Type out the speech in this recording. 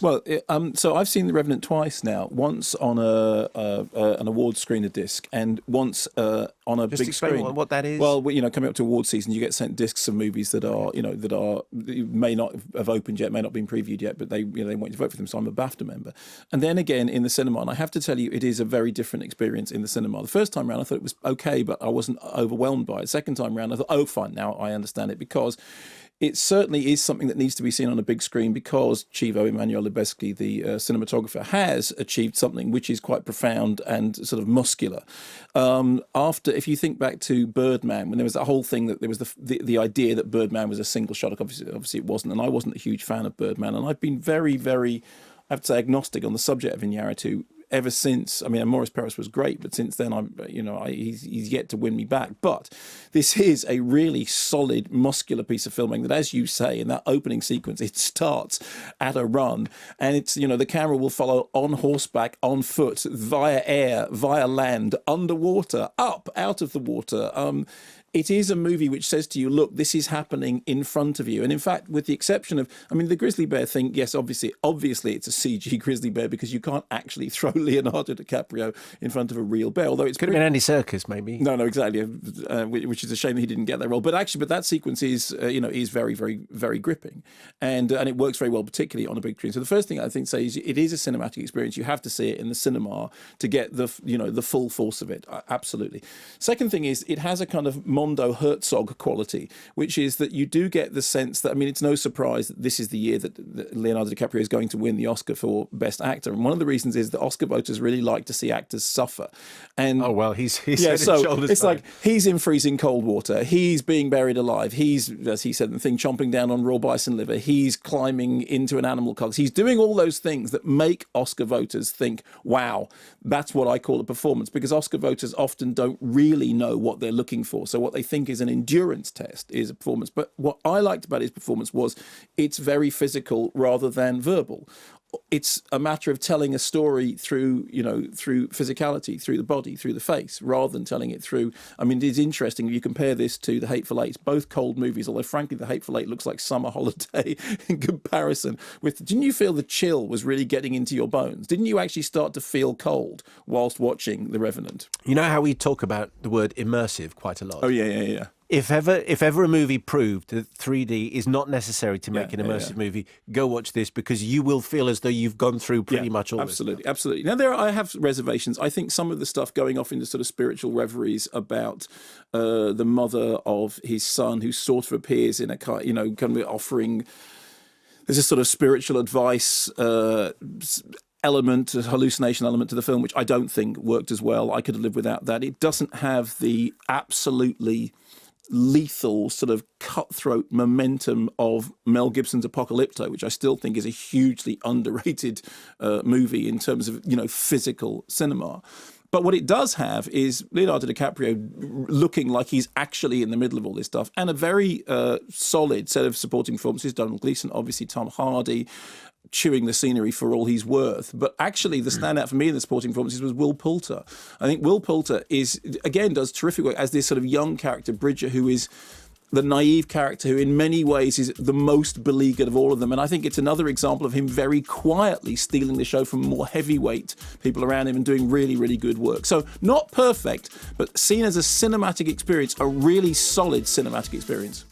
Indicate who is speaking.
Speaker 1: Well, so I've seen The Revenant twice now. Once on an award screener disc, and once on a
Speaker 2: Just
Speaker 1: big
Speaker 2: explain
Speaker 1: screen.
Speaker 2: what that is.
Speaker 1: Well, coming up to award season, you get sent discs of movies that are, may not have opened yet, may not have been previewed yet, but they want you to vote for them. So I'm a BAFTA member. And then again in the cinema, and I have to tell you, it is a very different experience in the cinema. The first time round, I thought it was okay, but I wasn't overwhelmed by it. Second time round, I thought, oh, fine, now I understand it, because it certainly is something that needs to be seen on a big screen, because Chivo Emanuele Lubezki, the cinematographer, has achieved something which is quite profound and sort of muscular. If you think back to Birdman, when there was that whole thing that there was the idea that Birdman was a single shot, obviously it wasn't, and I wasn't a huge fan of Birdman, and I've been very, very, I have to say, agnostic on the subject of Iñárritu ever since. I mean, Maurice Paris was great, but since then, he's yet to win me back. But this is a really solid, muscular piece of filming that, as you say, in that opening sequence, it starts at a run, and it's, the camera will follow on horseback, on foot, via air, via land, underwater, up, out of the water. It is a movie which says to you, look, this is happening in front of you. And in fact, with the exception of, the grizzly bear thing, yes, obviously it's a CG grizzly bear, because you can't actually throw Leonardo DiCaprio in front of a real bear, although it's...
Speaker 2: Could have been Andy Serkis, maybe.
Speaker 1: No, exactly, which is a shame that he didn't get that role. But that sequence is, is very, very, very gripping. And it works very well, particularly on a big screen. So the first thing I think say is it is a cinematic experience. You have to see it in the cinema to get the full force of it. Absolutely. Second thing is it has a kind of Mondo Herzog quality, which is that you do get the sense that, it's no surprise that this is the year that Leonardo DiCaprio is going to win the Oscar for Best Actor. And one of the reasons is that Oscar voters really like to see actors suffer. And
Speaker 2: he's
Speaker 1: so it's like he's in freezing cold water, he's being buried alive, he's, as he said in the thing, chomping down on raw bison liver, he's climbing into an animal carcass, he's doing all those things that make Oscar voters think, wow, that's what I call a performance, because Oscar voters often don't really know what they're looking for. So what they think is an endurance test is a performance. But what I liked about his performance was it's very physical rather than verbal. It's a matter of telling a story through physicality, through the body, through the face, rather than telling it through... it is interesting if you compare this to The Hateful Eight, both cold movies, although frankly The Hateful Eight looks like Summer Holiday in comparison with... Didn't you feel the chill was really getting into your bones? Didn't you actually start to feel cold whilst watching The Revenant?
Speaker 2: You know how we talk about the word immersive quite a lot?
Speaker 1: Oh, yeah.
Speaker 2: If ever a movie proved that 3D is not necessary to make an immersive movie, go watch this, because you will feel as though you've gone through pretty much all
Speaker 1: absolutely,
Speaker 2: this.
Speaker 1: Absolutely. Now, I have reservations. I think some of the stuff going off into sort of spiritual reveries about the mother of his son, who sort of appears in a kind of offering... There's a sort of spiritual advice element, a hallucination element to the film, which I don't think worked as well. I could have lived without that. It doesn't have the absolutely lethal sort of cutthroat momentum of Mel Gibson's Apocalypto, which I still think is a hugely underrated movie in terms of, physical cinema. But what it does have is Leonardo DiCaprio looking like he's actually in the middle of all this stuff, and a very solid set of supporting performances. Donald Gleeson, obviously Tom Hardy, chewing the scenery for all he's worth. But actually the standout for me in the supporting performances was Will Poulter. I think Will Poulter does terrific work as this sort of young character, Bridger, who is the naive character who in many ways is the most beleaguered of all of them. And I think it's another example of him very quietly stealing the show from more heavyweight people around him and doing really, really good work. So not perfect, but seen as a cinematic experience, a really solid cinematic experience.